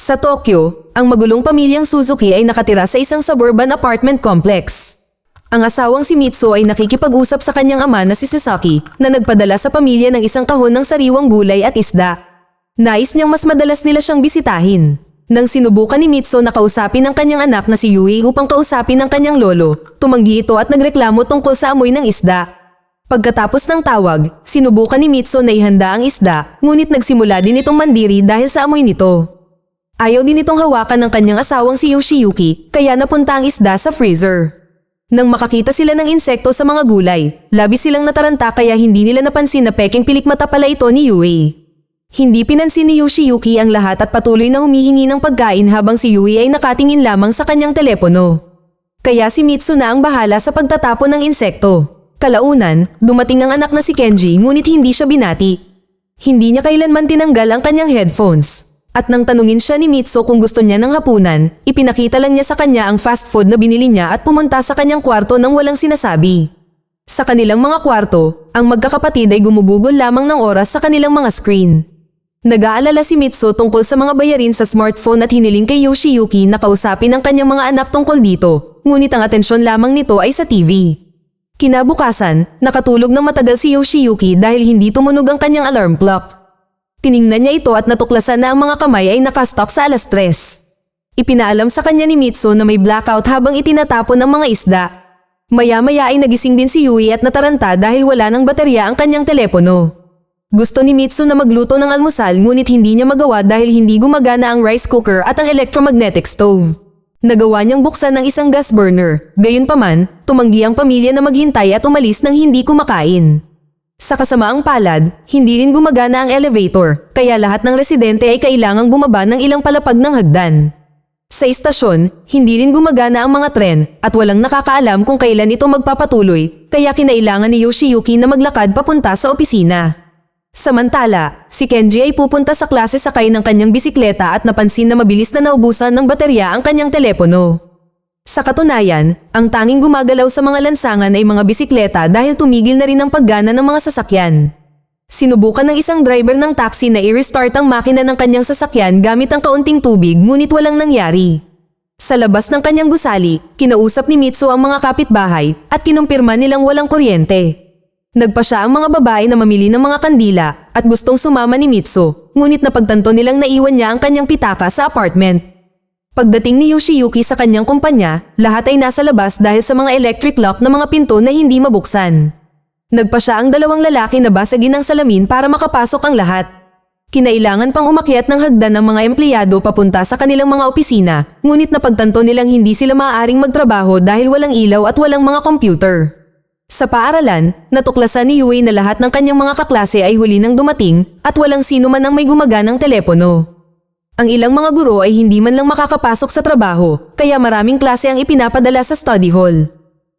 Sa Tokyo, ang magulong pamilyang Suzuki ay nakatira sa isang suburban apartment complex. Ang asawang si Mitsu ay nakikipag-usap sa kanyang ama na si Sasaki na nagpadala sa pamilya ng isang kahon ng sariwang gulay at isda. Nais niyang mas madalas nila siyang bisitahin. Nang sinubukan ni Mitsu na kausapin ang kanyang anak na si Yui upang kausapin ang kanyang lolo, tumanggi ito at nagreklamo tungkol sa amoy ng isda. Pagkatapos ng tawag, sinubukan ni Mitsu na ihanda ang isda, ngunit nagsimula din itong mandiri dahil sa amoy nito. Ayaw din itong hawakan ng kanyang asawang si Yoshiyuki, kaya napunta ang isda sa freezer. Nang makakita sila ng insekto sa mga gulay, labis silang nataranta kaya hindi nila napansin na peking pilikmata pala ito ni Yui. Hindi pinansin ni Yoshiyuki ang lahat at patuloy na humihingi ng pagkain habang si Yui ay nakatingin lamang sa kanyang telepono. Kaya si Mitsu na ang bahala sa pagtatapon ng insekto. Kalaunan, dumating ang anak na si Kenji ngunit hindi siya binati. Hindi niya kailanman tinanggal ang kanyang headphones. At nang tanungin siya ni Mitsu kung gusto niya ng hapunan, ipinakita lang niya sa kanya ang fast food na binili niya at pumunta sa kanyang kwarto nang walang sinasabi. Sa kanilang mga kwarto, ang magkakapatid ay gumugugol lamang ng oras sa kanilang mga screen. Nag-aalala si Mitsu tungkol sa mga bayarin sa smartphone at hiniling kay Yoshiyuki na kausapin ang kanyang mga anak tungkol dito, ngunit ang atensyon lamang nito ay sa TV. Kinabukasan, nakatulog ng matagal si Yoshiyuki dahil hindi tumunog ang kanyang alarm clock. Tiningnan niya ito at natuklasan na ang mga kamay ay nakastop sa 3:00. Ipinaalam sa kanya ni Mitsu na may blackout habang itinatapon ang mga isda. Maya-maya ay nagising din si Yui at nataranta dahil wala ng baterya ang kanyang telepono. Gusto ni Mitsu na magluto ng almusal ngunit hindi niya magawa dahil hindi gumagana ang rice cooker at ang electromagnetic stove. Nagawa niyang buksan ang isang gas burner, gayunpaman, tumanggi ang pamilya na maghintay at umalis nang hindi kumakain. Sa kasamaang palad, hindi rin gumagana ang elevator, kaya lahat ng residente ay kailangang bumaba ng ilang palapag ng hagdan. Sa istasyon, hindi rin gumagana ang mga tren at walang nakakaalam kung kailan ito magpapatuloy, kaya kinailangan ni Yoshiyuki na maglakad papunta sa opisina. Samantala, si Kenji ay pupunta sa klase sakay ng kanyang bisikleta at napansin na mabilis na naubusan ng baterya ang kanyang telepono. Sa katunayan, ang tanging gumagalaw sa mga lansangan ay mga bisikleta dahil tumigil na rin ang paggana ng mga sasakyan. Sinubukan ng isang driver ng taxi na i-restart ang makina ng kanyang sasakyan gamit ang kaunting tubig ngunit walang nangyari. Sa labas ng kanyang gusali, kinausap ni Mitsu ang mga kapitbahay at kinumpirma nilang walang kuryente. Nagpa siya ang mga babae na mamili ng mga kandila at gustong sumama ni Mitsu, ngunit napagtanto nilang naiwan niya ang kanyang pitaka sa apartment. Pagdating ni Yoshiyuki sa kanyang kumpanya, lahat ay nasa labas dahil sa mga electric lock na mga pinto na hindi mabuksan. Nagpa siya ang dalawang lalaki na basagin ang salamin para makapasok ang lahat. Kinailangan pang umakyat ng hagdan ng mga empleyado papunta sa kanilang mga opisina, ngunit napagtanto nilang hindi sila maaaring magtrabaho dahil walang ilaw at walang mga computer. Sa paaralan, natuklasan ni Yui na lahat ng kanyang mga kaklase ay huli nang dumating at walang sino man ang may gumaganang telepono. Ang ilang mga guro ay hindi man lang makakapasok sa trabaho, kaya maraming klase ang ipinapadala sa study hall.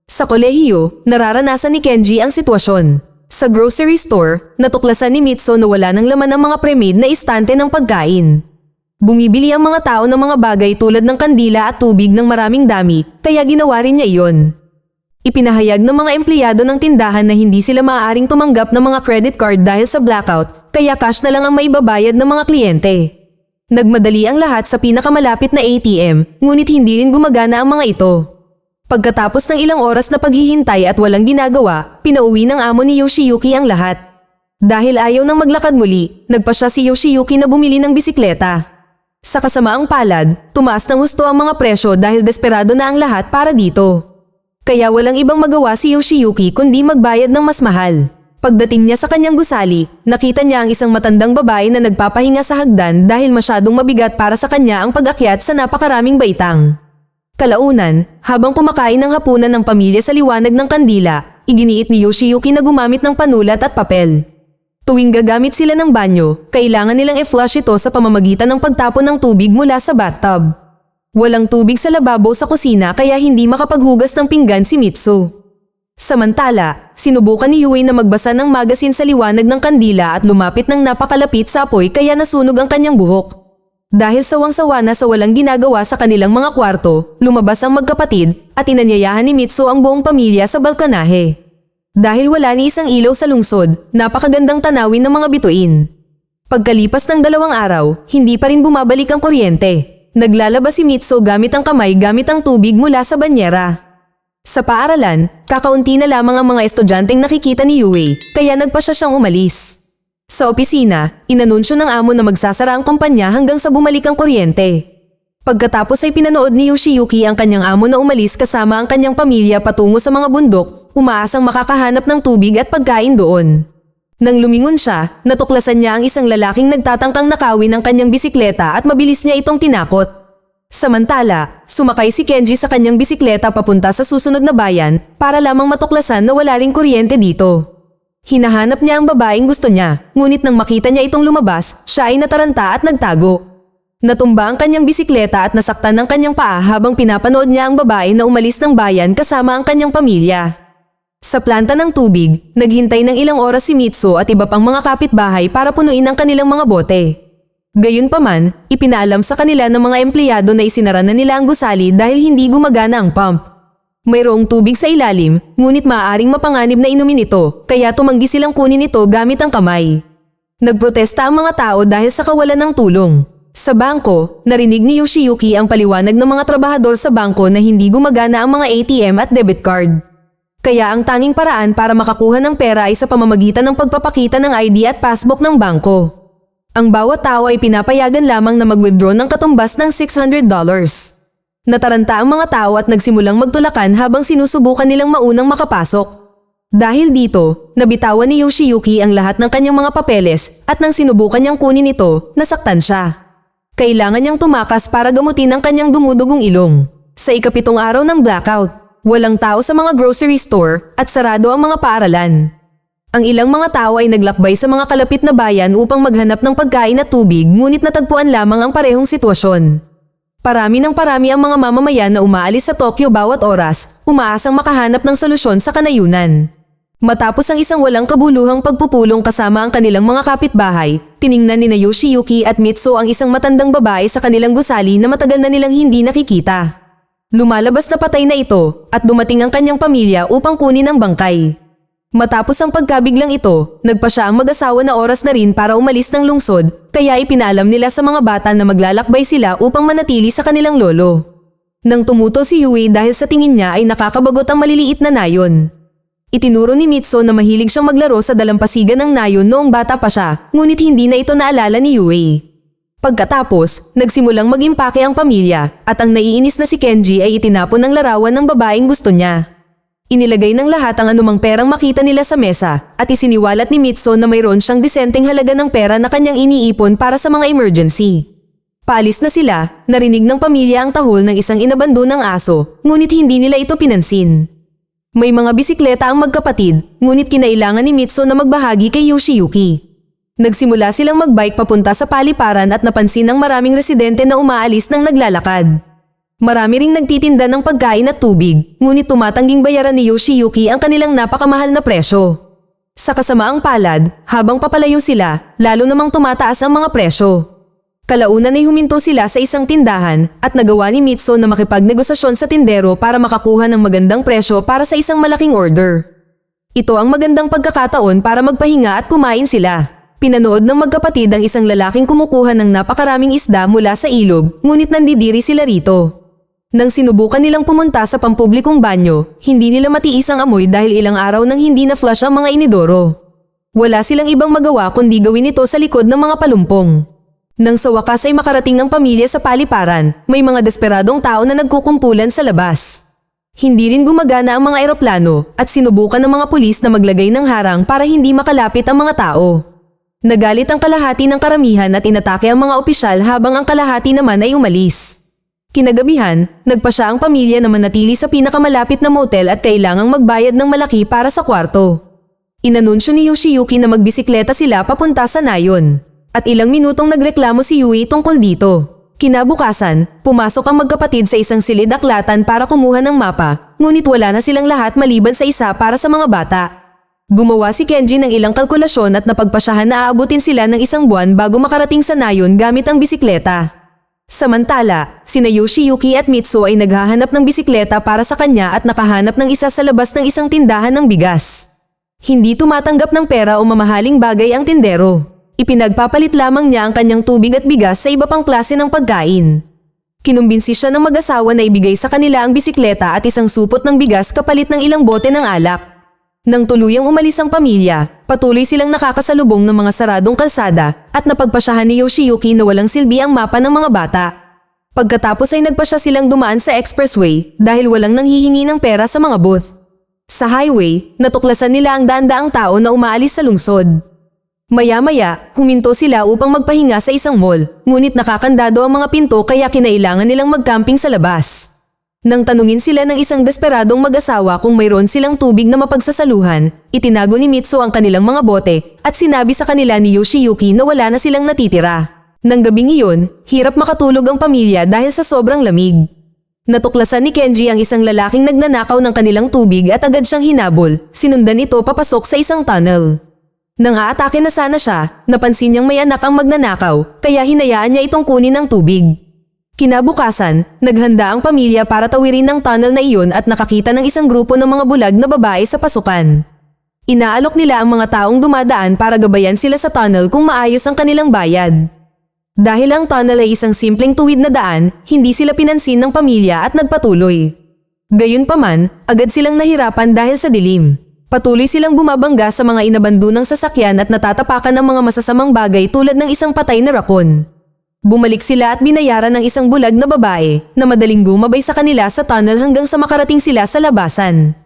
Sa kolehiyo, nararanasan ni Kenji ang sitwasyon. Sa grocery store, natuklasan ni Mitsu na wala ng laman ang mga pre-made na istante ng pagkain. Bumibili ang mga tao ng mga bagay tulad ng kandila at tubig ng maraming dami, kaya ginawa rin niya iyon. Ipinahayag ng mga empleyado ng tindahan na hindi sila maaaring tumanggap ng mga credit card dahil sa blackout, kaya cash na lang ang maibabayad ng mga kliyente. Nagmadali ang lahat sa pinakamalapit na ATM, ngunit hindi rin gumagana ang mga ito. Pagkatapos ng ilang oras na paghihintay at walang ginagawa, pinauwi ng amo ni Yoshiyuki ang lahat. Dahil ayaw nang maglakad muli, nagpa siya si Yoshiyuki na bumili ng bisikleta. Sa kasamaang palad, tumaas ng husto ang mga presyo dahil desperado na ang lahat para dito. Kaya walang ibang magawa si Yoshiyuki kundi magbayad ng mas mahal. Pagdating niya sa kanyang gusali, nakita niya ang isang matandang babae na nagpapahinga sa hagdan dahil masyadong mabigat para sa kanya ang pag-akyat sa napakaraming baitang. Kalaunan, habang kumakain ng hapunan ng pamilya sa liwanag ng kandila, iginiit ni Yoshiyuki na gumamit ng panulat at papel. Tuwing gagamit sila ng banyo, kailangan nilang i-flush ito sa pamamagitan ng pagtapon ng tubig mula sa bathtub. Walang tubig sa lababo sa kusina kaya hindi makapaghugas ng pinggan si Mitsu. Samantala, sinubukan ni Yui na magbasa ng magasin sa liwanag ng kandila at lumapit ng napakalapit sa apoy kaya nasunog ang kanyang buhok. Dahil sawang-sawa na sa walang ginagawa sa kanilang mga kwarto, lumabas ang magkapatid at inanyayahan ni Mitsu ang buong pamilya sa balkonahe. Dahil wala ni isang ilaw sa lungsod, napakagandang tanawin ng mga bituin. Pagkalipas ng 2 araw, hindi pa rin bumabalik ang kuryente. Naglalaba si Mitsu gamit ang kamay gamit ang tubig mula sa banyera. Sa paaralan, kakaunti na lamang ang mga estudyanteng nakikita ni Yue, kaya nagpasya siyang umalis. Sa opisina, inanunsyo ng amo na magsasara ang kumpanya hanggang sa bumalik ang kuryente. Pagkatapos ay pinanood ni Yoshiyuki ang kanyang amo na umalis kasama ang kanyang pamilya patungo sa mga bundok, umaasang makakahanap ng tubig at pagkain doon. Nang lumingon siya, natuklasan niya ang isang lalaking nagtatangkang nakawin ng kanyang bisikleta at mabilis niya itong tinakot. Samantala, sumakay si Kenji sa kanyang bisikleta papunta sa susunod na bayan para lamang matuklasan na wala ring kuryente dito. Hinahanap niya ang babaeng gusto niya, ngunit nang makita niya itong lumabas, siya ay nataranta at nagtago. Natumba ang kanyang bisikleta at nasaktan ng kanyang paa habang pinapanood niya ang babae na umalis ng bayan kasama ang kanyang pamilya. Sa planta ng tubig, naghintay ng ilang oras si Mitsu at iba pang mga kapitbahay para punuin ang kanilang mga bote. Gayunpaman, ipinaalam sa kanila ng mga empleyado na isinara na nila ang gusali dahil hindi gumagana ang pump. Mayroong tubig sa ilalim, ngunit maaaring mapanganib na inumin ito, kaya tumanggi silang kunin ito gamit ang kamay. Nagprotesta ang mga tao dahil sa kawalan ng tulong. Sa bangko, narinig ni Yoshiyuki ang paliwanag ng mga trabahador sa bangko na hindi gumagana ang mga ATM at debit card. Kaya ang tanging paraan para makakuha ng pera ay sa pamamagitan ng pagpapakita ng ID at passbook ng bangko. Ang bawat tao ay pinapayagan lamang na mag-withdraw ng katumbas ng $600. Nataranta ang mga tao at nagsimulang magtulakan habang sinusubukan nilang maunang makapasok. Dahil dito, nabitawan ni Yoshiyuki ang lahat ng kanyang mga papeles at nang sinubukan niyang kunin ito, nasaktan siya. Kailangan niyang tumakas para gamutin ang kanyang dumudugong ilong. Sa ika-7 araw ng blackout, walang tao sa mga grocery store at sarado ang mga paaralan. Ang ilang mga tao ay naglakbay sa mga kalapit na bayan upang maghanap ng pagkain at tubig ngunit natagpuan lamang ang parehong sitwasyon. Parami ang mga mamamayan na umaalis sa Tokyo bawat oras, umaasang makahanap ng solusyon sa kanayunan. Matapos ang isang walang kabuluhang pagpupulong kasama ang kanilang mga kapitbahay, tiningnan ni Yoshiyuki at Mitsu ang isang matandang babae sa kanilang gusali na matagal na nilang hindi nakikita. Lumalabas na patay na ito at dumating ang kanyang pamilya upang kunin ang bangkay. Matapos ang pagkabiglang ito, nagpa siya ang mag-asawa na oras na rin para umalis ng lungsod, kaya ipinaalam nila sa mga bata na maglalakbay sila upang manatili sa kanilang lolo. Nang tumuto si Yue dahil sa tingin niya ay nakakabagot ang maliliit na nayon. Itinuro ni Mitsu na mahilig siyang maglaro sa dalampasigan ng nayon noong bata pa siya, ngunit hindi na ito naalala ni Yue. Pagkatapos, nagsimulang mag-impake ang pamilya at ang naiinis na si Kenji ay itinapon ng larawan ng babaeng gusto niya. Inilagay ng lahat ang anumang perang makita nila sa mesa at isiniwalat ni Mitsu na mayroon siyang disenteng halaga ng pera na kanyang iniipon para sa mga emergency. Paalis na sila, narinig ng pamilya ang tahol ng isang inabandonang aso, ngunit hindi nila ito pinansin. May mga bisikleta ang magkapatid, ngunit kinailangan ni Mitsu na magbahagi kay Yoshiyuki. Nagsimula silang magbike papunta sa paliparan at napansin ng maraming residente na umaalis ng naglalakad. Marami ring nagtitinda ng pagkain at tubig, ngunit tumatangging bayaran ni Yoshiyuki ang kanilang napakamahal na presyo. Sa kasamaang palad, habang papalayo sila, lalo namang tumataas ang mga presyo. Kalaunan ay huminto sila sa isang tindahan at nagawa ni Mitsu na makipagnegosasyon sa tindero para makakuha ng magandang presyo para sa isang malaking order. Ito ang magandang pagkakataon para magpahinga at kumain sila. Pinanood ng magkapatid ang isang lalaking kumukuha ng napakaraming isda mula sa ilog, ngunit nandidiri sila rito. Nang sinubukan nilang pumunta sa pampublikong banyo, hindi nila matiis ang amoy dahil ilang araw nang hindi na-flush ang mga inidoro. Wala silang ibang magawa kundi gawin ito sa likod ng mga palumpong. Nang sa wakas ay makarating ang pamilya sa paliparan, may mga desperadong tao na nagkukumpulan sa labas. Hindi rin gumagana ang mga eroplano at sinubukan ng mga pulis na maglagay ng harang para hindi makalapit ang mga tao. Nagalit ang kalahati ng karamihan at inatake ang mga opisyal habang ang kalahati naman ay umalis. Kinagabihan, nagpa siya ang pamilya na manatili sa pinakamalapit na motel at kailangang magbayad ng malaki para sa kwarto. Inanunsyo ni Yoshiyuki na magbisikleta sila papunta sa nayon. At ilang minutong nagreklamo si Yue tungkol dito. Kinabukasan, pumasok ang magkapatid sa isang silid-aklatan para kumuha ng mapa, ngunit wala na silang lahat maliban sa isa para sa mga bata. Gumawa si Kenji ng ilang kalkulasyon at napagpasyahan na aabutin sila ng 1 buwan bago makarating sa nayon gamit ang bisikleta. Samantala, sina Yoshiyuki at Mitsu ay naghahanap ng bisikleta para sa kanya at nakahanap ng isa sa labas ng isang tindahan ng bigas. Hindi tumatanggap ng pera o mamahaling bagay ang tindero. Ipinagpapalit lamang niya ang kanyang tubig at bigas sa iba pang klase ng pagkain. Kinumbinsi siya ng mag-asawa na ibigay sa kanila ang bisikleta at isang supot ng bigas kapalit ng ilang bote ng alak. Nang tuluyang umalis ang pamilya, patuloy silang nakakasalubong ng mga saradong kalsada at napagpasyahan ni Yoshiyuki na walang silbi ang mapa ng mga bata. Pagkatapos ay nagpasya silang dumaan sa expressway dahil walang nanghihingi ng pera sa mga booth. Sa highway, natuklasan nila ang daan-daang tao na umaalis sa lungsod. Maya-maya, huminto sila upang magpahinga sa isang mall, ngunit nakakandado ang mga pinto kaya kinailangan nilang magcamping sa labas. Nang tanungin sila ng isang desperadong mag-asawa kung mayroon silang tubig na mapagsasaluhan, itinago ni Mitsu ang kanilang mga bote at sinabi sa kanila ni Yoshiyuki na wala na silang natitira. Nang gabing iyon, hirap makatulog ang pamilya dahil sa sobrang lamig. Natuklasan ni Kenji ang isang lalaking nagnanakaw ng kanilang tubig at agad siyang hinabol, sinundan ito papasok sa isang tunnel. Nang aatake na sana siya, napansin niyang may anak ang magnanakaw, kaya hinayaan niya itong kunin ang tubig. Kinabukasan, naghanda ang pamilya para tawirin ang tunnel na iyon at nakakita ng isang grupo ng mga bulag na babae sa pasukan. Inaalok nila ang mga taong dumadaan para gabayan sila sa tunnel kung maayos ang kanilang bayad. Dahil ang tunnel ay isang simpleng tuwid na daan, hindi sila pinansin ng pamilya at nagpatuloy. Gayunpaman, agad silang nahirapan dahil sa dilim. Patuloy silang bumabangga sa mga inabandonang sasakyan at natatapakan ng mga masasamang bagay tulad ng isang patay na rakon. Bumalik sila at binayaran ng isang bulag na babae na madaling gumabay sa kanila sa tunnel hanggang sa makarating sila sa labasan.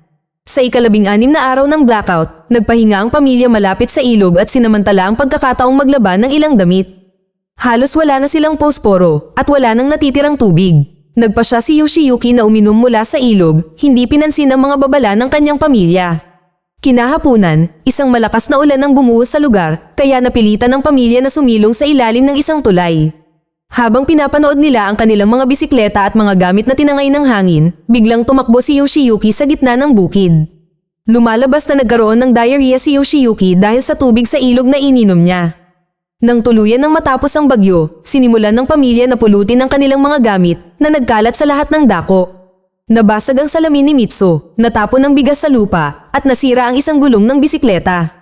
Sa ika-16 na araw ng blackout, nagpahinga ang pamilya malapit sa ilog at sinamantala ang pagkakataong maglaban ng ilang damit. Halos wala na silang posporo at wala nang natitirang tubig. Nagpasya si Yoshiyuki na uminom mula sa ilog, hindi pinansin ang mga babala ng kanyang pamilya. Kinahapunan, isang malakas na ulan ang bumuhos sa lugar, kaya napilitan ng pamilya na sumilong sa ilalim ng isang tulay. Habang pinapanood nila ang kanilang mga bisikleta at mga gamit na tinangay ng hangin, biglang tumakbo si Yoshiyuki sa gitna ng bukid. Lumalabas na nagkaroon ng diarrhea si Yoshiyuki dahil sa tubig sa ilog na ininom niya. Nang tuluyan ng matapos ang bagyo, sinimulan ng pamilya na pulutin ang kanilang mga gamit na nagkalat sa lahat ng dako. Nabasag ang salamin ni Mitsu, natapon ng bigas sa lupa, at nasira ang isang gulong ng bisikleta.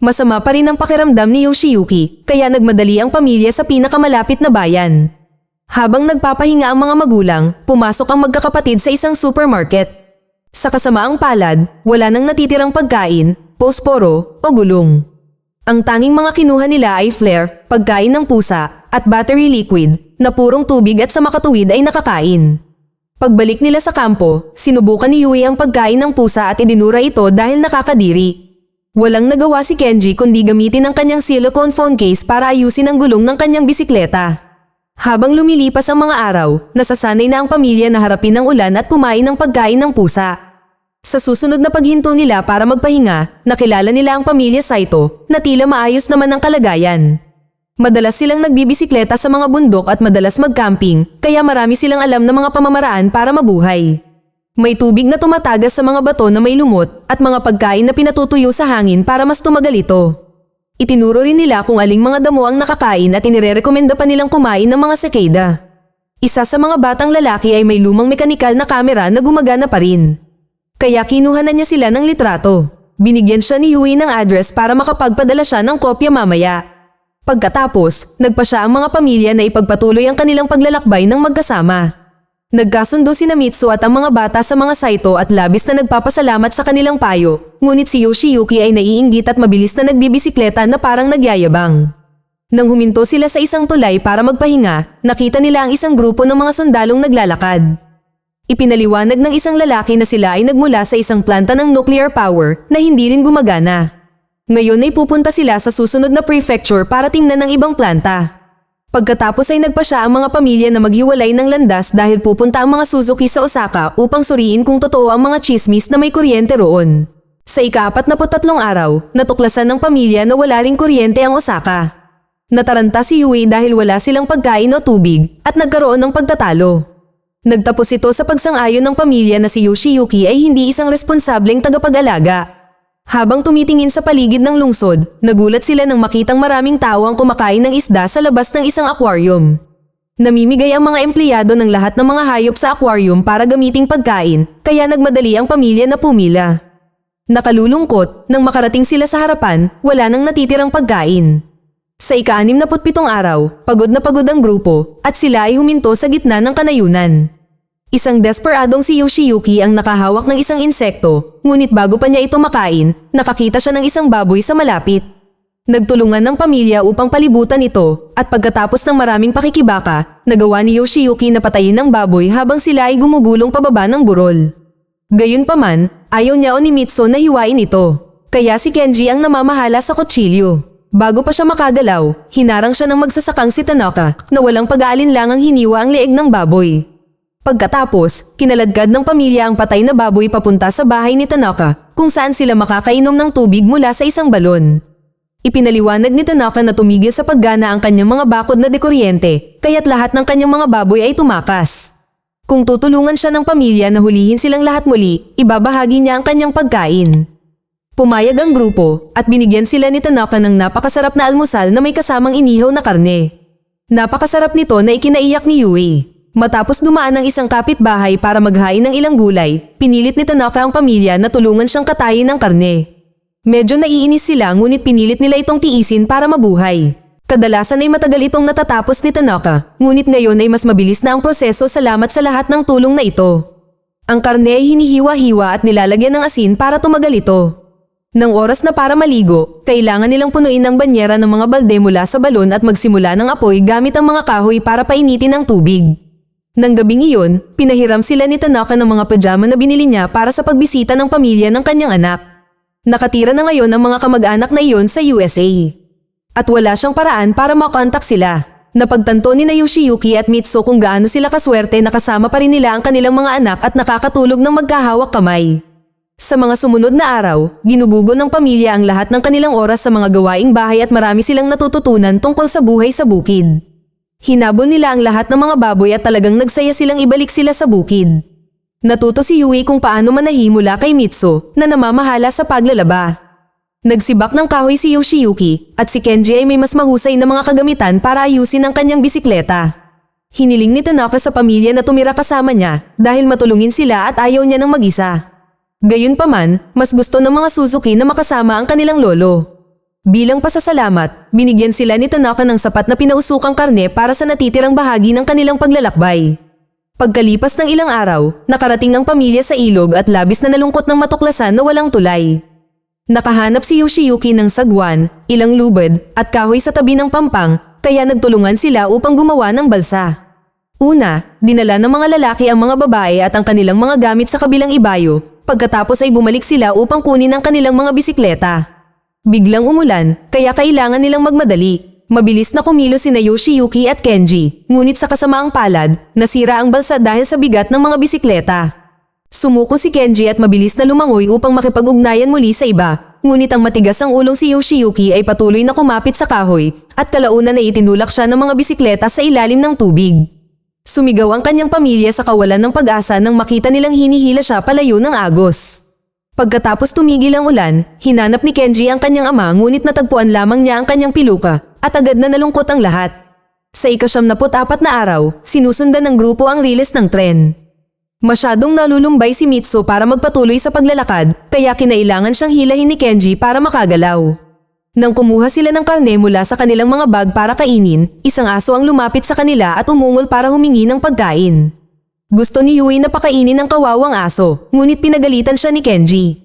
Masama pa rin ang pakiramdam ni Yoshiyuki, kaya nagmadali ang pamilya sa pinakamalapit na bayan. Habang nagpapahinga ang mga magulang, pumasok ang magkakapatid sa isang supermarket. Sa kasamaang palad, wala nang natitirang pagkain, posporo o gulong. Ang tanging mga kinuha nila ay flare, pagkain ng pusa, at battery liquid, na purong tubig at sa makatuwid ay nakakain. Pagbalik nila sa kampo, sinubukan ni Yui ang pagkain ng pusa at idinura ito dahil nakakadiri. Walang nagawa si Kenji kundi gamitin ang kanyang silicone phone case para ayusin ang gulong ng kanyang bisikleta. Habang lumilipas ang mga araw, nasasanay na ang pamilya na harapin ang ulan at kumain ng pagkain ng pusa. Sa susunod na paghinto nila para magpahinga, nakilala nila ang pamilya Saito na tila maayos naman ang kalagayan. Madalas silang nagbibisikleta sa mga bundok at madalas mag-camping, kaya marami silang alam na mga pamamaraan para mabuhay. May tubig na tumatagas sa mga bato na may lumot at mga pagkain na pinatutuyo sa hangin para mas tumagal ito. Itinuro rin nila kung aling mga damo ang nakakain at inirerekomenda pa nilang kumain ng mga cicada. Isa sa mga batang lalaki ay may lumang mekanikal na kamera na gumagana pa rin. Kaya kinuha na niya sila ng litrato. Binigyan siya ni Yui ng address para makapagpadala siya ng kopya mamaya. Pagkatapos, nagpasya ang mga pamilya na ipagpatuloy ang kanilang paglalakbay ng magkasama. Nagkasundo sina Mitsu at ang mga bata sa mga Saito at labis na nagpapasalamat sa kanilang payo, ngunit si Yoshiyuki ay naiinggit at mabilis na nagbibisikleta na parang nagyayabang. Nang huminto sila sa isang tulay para magpahinga, nakita nila ang isang grupo ng mga sundalong naglalakad. Ipinaliwanag ng isang lalaki na sila ay nagmula sa isang planta ng nuclear power na hindi rin gumagana. Ngayon ay pupunta sila sa susunod na prefecture para tingnan ng ibang planta. Pagkatapos ay nagpasya ang mga pamilya na maghiwalay ng landas dahil pupunta ang mga Suzuki sa Osaka upang suriin kung totoo ang mga chismis na may kuryente roon. Sa ika-43 araw, natuklasan ng pamilya na wala ring kuryente ang Osaka. Nataranta si Yui dahil wala silang pagkain o tubig at nagkaroon ng pagtatalo. Nagtapos ito sa pagsang-ayon ng pamilya na si Yoshiyuki ay hindi isang responsableng tagapag-alaga. Habang tumitingin sa paligid ng lungsod, nagulat sila nang makitang maraming tao ang kumakain ng isda sa labas ng isang aquarium. Namimigay ang mga empleyado ng lahat ng mga hayop sa aquarium para gamiting pagkain, kaya nagmadali ang pamilya na pumila. Nakalulungkot, nang makarating sila sa harapan, wala nang natitirang pagkain. Sa ika-67 araw, pagod na pagod ang grupo at sila ay huminto sa gitna ng kanayunan. Isang desperadong si Yoshiyuki ang nakahawak ng isang insekto, ngunit bago pa niya ito makain, nakakita siya ng isang baboy sa malapit. Nagtulungan ng pamilya upang palibutan ito at pagkatapos ng maraming pakikibaka, nagawa ni Yoshiyuki na patayin ng baboy habang sila ay gumugulong pababa ng burol. Gayunpaman, ayaw niya o ni Mitsu na hiwain ito. Kaya si Kenji ang namamahala sa kutsilyo. Bago pa siya makagalaw, hinarang siya ng magsasakang si Tanaka na walang pag-aalinlangang hiniwa ang leeg ng baboy. Pagkatapos, kinaladkad ng pamilya ang patay na baboy papunta sa bahay ni Tanaka kung saan sila makakainom ng tubig mula sa isang balon. Ipinaliwanag ni Tanaka na tumigil sa paggana ang kanyang mga bakod na dekuryente kaya't lahat ng kanyang mga baboy ay tumakas. Kung tutulungan siya ng pamilya na hulihin silang lahat muli, ibabahagi niya ang kanyang pagkain. Pumayag ang grupo at binigyan sila ni Tanaka ng napakasarap na almusal na may kasamang inihaw na karne. Napakasarap nito na ikinaiyak ni Yui. Matapos dumaan ng isang kapitbahay para maghain ng ilang gulay, pinilit ni Tanaka ang pamilya na tulungan siyang katayin ng karne. Medyo naiinis sila ngunit pinilit nila itong tiisin para mabuhay. Kadalasan ay matagal itong natatapos ni Tanaka, ngunit ngayon ay mas mabilis na ang proseso salamat sa lahat ng tulong na ito. Ang karne ay hinihiwa-hiwa at nilalagyan ng asin para tumagal ito. Nang oras na para maligo, kailangan nilang punuin ang banyera ng mga balde mula sa balon at magsimula ng apoy gamit ang mga kahoy para painitin ang tubig. Nang gabing iyon, pinahiram sila ni Tanaka ng mga pajama na binili niya para sa pagbisita ng pamilya ng kanyang anak. Nakatira na ngayon ang mga kamag-anak na iyon sa USA. At wala siyang paraan para makontak sila. Napagtanto ni na Yoshiyuki at Mitsu kung gaano sila kaswerte na kasama pa rin nila ang kanilang mga anak at nakakatulog ng magkahawak kamay. Sa mga sumunod na araw, ginugugo ng pamilya ang lahat ng kanilang oras sa mga gawaing bahay at marami silang natututunan tungkol sa buhay sa bukid. Hinabol nila ang lahat ng mga baboy at talagang nagsaya silang ibalik sila sa bukid. Natuto si Yui kung paano manahi mula kay Mitsu na namamahala sa paglalaba. Nagsibak ng kahoy si Yoshiyuki at si Kenji ay may mas mahusay na mga kagamitan para ayusin ang kanyang bisikleta. Hiniling ni Tanaka sa pamilya na tumira kasama niya dahil matulungin sila at ayaw niya ng mag-isa. Gayunpaman, mas gusto ng mga Suzuki na makasama ang kanilang lolo. Bilang pasasalamat, binigyan sila ni Tanaka ng sapat na pinausukang karne para sa natitirang bahagi ng kanilang paglalakbay. Pagkalipas ng ilang araw, nakarating ang pamilya sa ilog at labis na nalungkot ng matuklasan na walang tulay. Nakahanap si Yoshiyuki ng sagwan, ilang lubid at kahoy sa tabi ng pampang, kaya nagtulungan sila upang gumawa ng balsa. Una, dinala ng mga lalaki ang mga babae at ang kanilang mga gamit sa kabilang ibayo. Pagkatapos ay bumalik sila upang kunin ang kanilang mga bisikleta. Biglang umulan, kaya kailangan nilang magmadali. Mabilis na kumilos sina Yoshiyuki at Kenji, ngunit sa kasamaang palad, nasira ang balsa dahil sa bigat ng mga bisikleta. Sumuko si Kenji at mabilis na lumangoy upang makipag-ugnayan muli sa iba, ngunit ang matigas ang ulong si Yoshiyuki ay patuloy na kumapit sa kahoy at kalaunan ay itinulak siya ng mga bisikleta sa ilalim ng tubig. Sumigaw ang kanyang pamilya sa kawalan ng pag-asa nang makita nilang hinihila siya palayo ng agos. Pagkatapos tumigil ang ulan, hinanap ni Kenji ang kanyang ama ngunit natagpuan lamang niya ang kanyang piluka at agad na nalungkot ang lahat. Sa ika-74 na araw, sinusundan ng grupo ang riles ng tren. Masyadong nalulumbay si Mitsu para magpatuloy sa paglalakad kaya kinailangan siyang hilahin ni Kenji para makagalaw. Nang kumuha sila ng karne mula sa kanilang mga bag para kainin, isang aso ang lumapit sa kanila at umungol para humingi ng pagkain. Gusto ni Yui na pakainin ang kawawang aso, ngunit pinagalitan siya ni Kenji.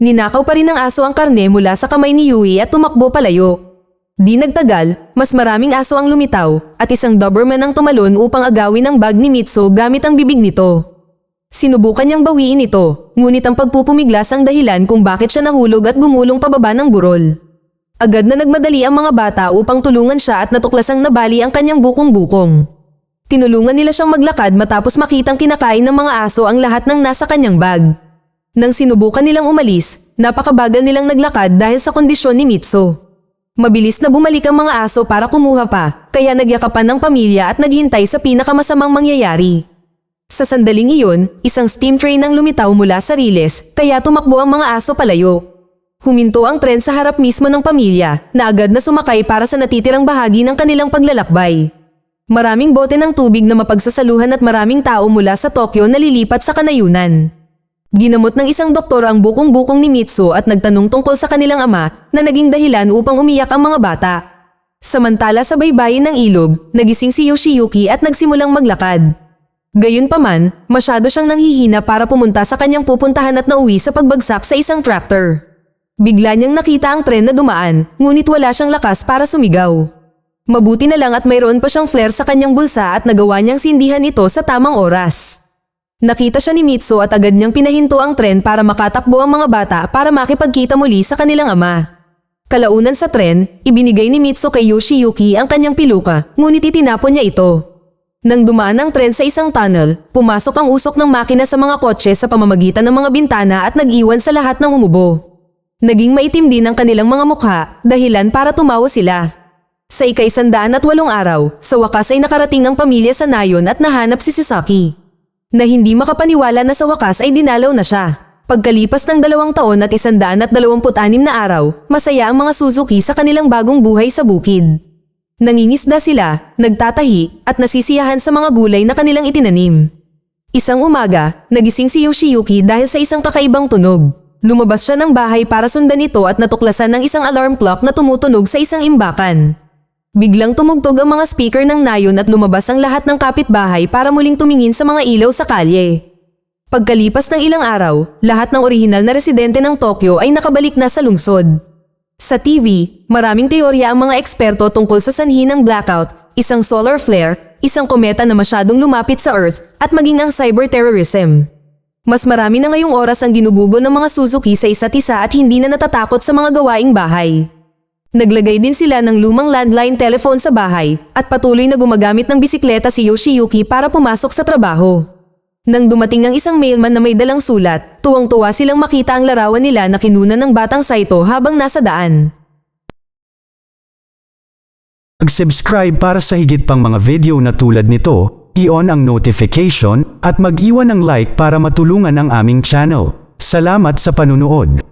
Ninakaw pa rin ng aso ang karne mula sa kamay ni Yui at tumakbo palayo. Di nagtagal, mas maraming aso ang lumitaw at isang Doberman ang tumalon upang agawin ang bag ni Mitsu gamit ang bibig nito. Sinubukan niyang bawiin ito, ngunit ang pagpupumiglas ang dahilan kung bakit siya nahulog at gumulong pababa ng burol. Agad na nagmadali ang mga bata upang tulungan siya at natuklasang nabali ang kanyang bukong-bukong. Tinulungan nila siyang maglakad matapos makitang kinakain ng mga aso ang lahat ng nasa kanyang bag. Nang sinubukan nilang umalis, napakabagal nilang naglakad dahil sa kondisyon ni Mitsu. Mabilis na bumalik ang mga aso para kumuha pa, kaya nagyakapan ng pamilya at naghintay sa pinakamasamang mangyayari. Sa sandaling iyon, isang steam train ang lumitaw mula sa riles, kaya tumakbo ang mga aso palayo. Huminto ang tren sa harap mismo ng pamilya na agad na sumakay para sa natitirang bahagi ng kanilang paglalakbay. Maraming bote ng tubig na mapagsasaluhan at maraming tao mula sa Tokyo na lilipat sa kanayunan. Ginamot ng isang doktor ang bukong-bukong ni Mitsu at nagtanong tungkol sa kanilang ama na naging dahilan upang umiyak ang mga bata. Samantala sa baybayin ng ilog, nagising si Yoshiyuki at nagsimulang maglakad. Gayunpaman, masyado siyang nanghihina para pumunta sa kanyang pupuntahan at nauwi sa pagbagsak sa isang tractor. Bigla niyang nakita ang tren na dumaan, ngunit wala siyang lakas para sumigaw. Mabuti na lang at mayroon pa siyang flare sa kanyang bulsa at nagawa niyang sindihan ito sa tamang oras. Nakita siya ni Mitsu at agad niyang pinahinto ang tren para makatakbo ang mga bata para makipagkita muli sa kanilang ama. Kalaunan sa tren, ibinigay ni Mitsu kay Yoshiyuki ang kanyang piluka, ngunit itinapon niya ito. Nang dumaan ang tren sa isang tunnel, pumasok ang usok ng makina sa mga kotse sa pamamagitan ng mga bintana at nag-iwan sa lahat ng umubo. Naging maitim din ang kanilang mga mukha, dahilan para tumawa sila. Sa ika-108 araw, sa wakas ay nakarating ang pamilya sa nayon at nahanap si Sasaki. Na hindi makapaniwala na sa wakas ay dinalaw na siya. Pagkalipas ng 2 taon at 126 na araw, masaya ang mga Suzuki sa kanilang bagong buhay sa bukid. Nangingisda sila, nagtatahi, at nasisiyahan sa mga gulay na kanilang itinanim. Isang umaga, nagising si Yoshiyuki dahil sa isang kakaibang tunog. Lumabas siya ng bahay para sundan ito at natuklasan ng isang alarm clock na tumutunog sa isang imbakan. Biglang tumugtog ang mga speaker ng nayon at lumabas ang lahat ng kapitbahay para muling tumingin sa mga ilaw sa kalye. Pagkalipas ng ilang araw, lahat ng orihinal na residente ng Tokyo ay nakabalik na sa lungsod. Sa TV, maraming teorya ang mga eksperto tungkol sa sanhi ng blackout, isang solar flare, isang kometa na masyadong lumapit sa Earth, at maging ang cyber-terrorism. Mas marami na ngayong oras ang ginugugo ng mga Suzuki sa isa't isa at hindi na natatakot sa mga gawaing bahay. Naglagay din sila ng lumang landline telephone sa bahay at patuloy na gumagamit ng bisikleta si Yoshiyuki para pumasok sa trabaho. Nang dumating ang isang mailman na may dalang sulat, tuwang-tuwa silang makita ang larawan nila na kinunan ng batang Saito habang nasa daan. Mag-subscribe para sa higit pang mga video na tulad nito, i-on ang notification at mag-iwan ng like para matulungan ang aming channel. Salamat sa panunood.